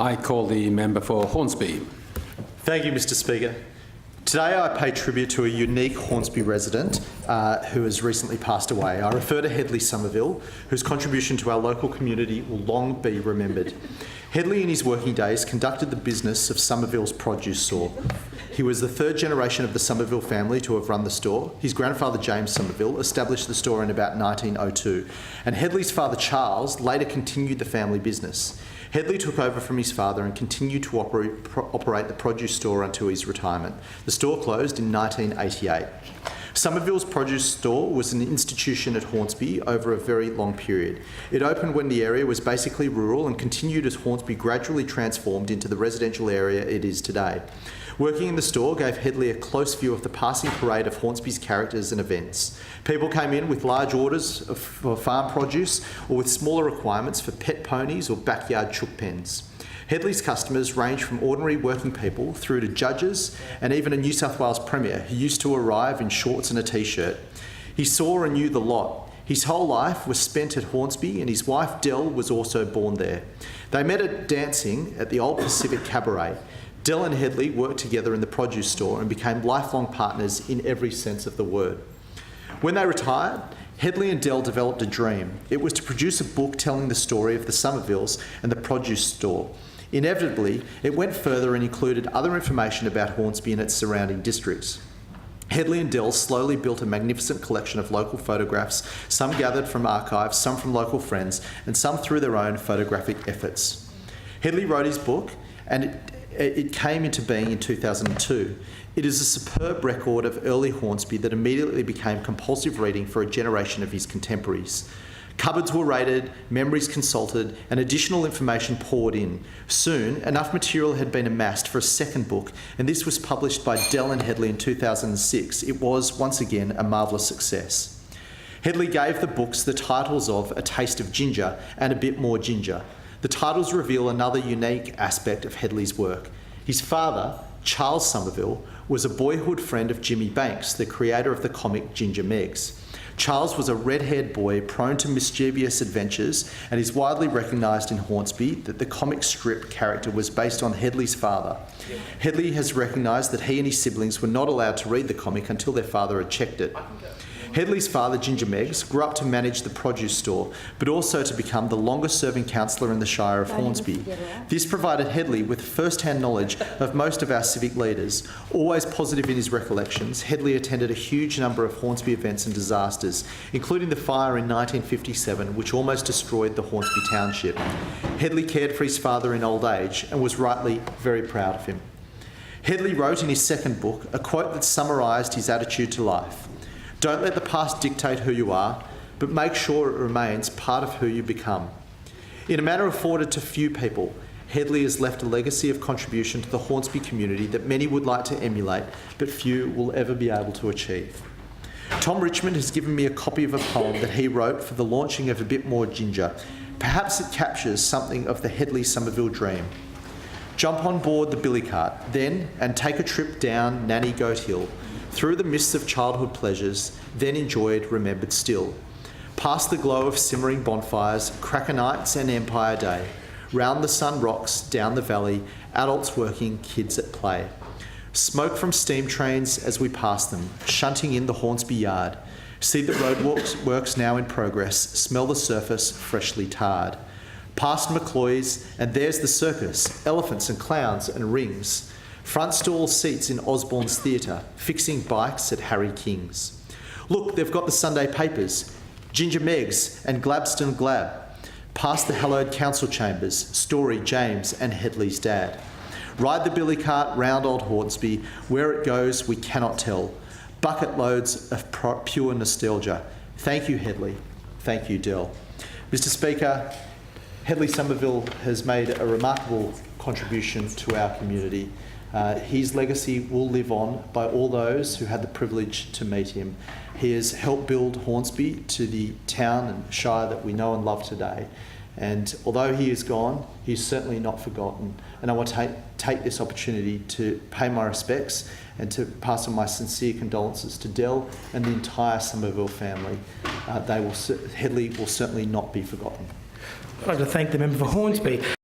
I call the member for Hornsby. Thank you, Mr Speaker. Today I pay tribute to a unique Hornsby resident who has recently passed away. I refer to Hedley Somerville, whose contribution to our local community will long be remembered. Hedley in his working days conducted the business of Somerville's produce store. He was the third generation of the Somerville family to have run the store. His grandfather James Somerville established the store in about 1902, and Hedley's father Charles later continued the family business. Hedley took over from his father and continued to operate the produce store until his retirement. The store closed in 1988. Somerville's produce store was an institution at Hornsby over a very long period. It opened when the area was basically rural and continued as Hornsby gradually transformed into the residential area it is today. Working in the store gave Hedley a close view of the passing parade of Hornsby's characters and events. People came in with large orders for farm produce or with smaller requirements for pet ponies or backyard chook pens. Hedley's customers ranged from ordinary working people through to judges and even a New South Wales Premier who used to arrive in shorts and a t-shirt. He saw and knew the lot. His whole life was spent at Hornsby and his wife Dell was also born there. They met at dancing at the Old Pacific Cabaret. Dell and Hedley worked together in the produce store and became lifelong partners in every sense of the word. When they retired, Hedley and Dell developed a dream. It was to produce a book telling the story of the Somervilles and the produce store. Inevitably, it went further and included other information about Hornsby and its surrounding districts. Hedley and Dell slowly built a magnificent collection of local photographs, some gathered from archives, some from local friends, and some through their own photographic efforts. Hedley wrote his book, and it came into being in 2002. It is a superb record of early Hornsby that immediately became compulsive reading for a generation of his contemporaries. Cupboards were raided, memories consulted, and additional information poured in. Soon, enough material had been amassed for a second book, and this was published by Dell and Hedley in 2006. It was, once again, a marvellous success. Hedley gave the books the titles of A Taste of Ginger and A Bit More Ginger. The titles reveal another unique aspect of Hedley's work. His father, Charles Somerville, was a boyhood friend of Jimmy Banks, the creator of the comic Ginger Meggs. Charles was a red-haired boy prone to mischievous adventures and is widely recognised in Hornsby that the comic strip character was based on Hedley's father. Hedley has recognised that he and his siblings were not allowed to read the comic until their father had checked it. Hedley's father, Ginger Meggs, grew up to manage the produce store, but also to become the longest-serving councillor in the Shire of Hornsby. This provided Hedley with first-hand knowledge of most of our civic leaders. Always positive in his recollections, Hedley attended a huge number of Hornsby events and disasters, including the fire in 1957, which almost destroyed the Hornsby township. Hedley cared for his father in old age and was rightly very proud of him. Hedley wrote in his second book a quote that summarised his attitude to life. Don't let the past dictate who you are, but make sure it remains part of who you become. In a manner afforded to few people, Hedley has left a legacy of contribution to the Hornsby community that many would like to emulate, but few will ever be able to achieve. Tom Richmond has given me a copy of a poem that he wrote for the launching of A Bit More Ginger. Perhaps it captures something of the Hedley Somerville dream. Jump on board the billy cart, then, and take a trip down Nanny Goat Hill, through the mists of childhood pleasures, then enjoyed, remembered still. Past the glow of simmering bonfires, cracker nights and Empire Day. Round the sun rocks, down the valley, adults working, kids at play. Smoke from steam trains as we pass them, shunting in the Hornsby yard. See the roadworks now in progress, smell the surface freshly tarred. Past McCloy's, and there's the circus, elephants and clowns and rings. Front stall seats in Osborne's Theatre, fixing bikes at Harry King's. Look, they've got the Sunday papers, Ginger Meggs and Glabston Glab. Past the hallowed council chambers, Story, James and Hedley's dad. Ride the billy cart round old Hornsby, where it goes we cannot tell. Bucket loads of pure nostalgia. Thank you, Hedley. Thank you, Dell. Mr Speaker, Hedley Somerville has made a remarkable contribution to our community. His legacy will live on by all those who had the privilege to meet him. He has helped build Hornsby to the town and shire that we know and love today. And although he is gone, he's certainly not forgotten. And I want to take this opportunity to pay my respects and to pass on my sincere condolences to Dell and the entire Somerville family. Hedley will certainly not be forgotten. I'd like to thank the member for Hornsby.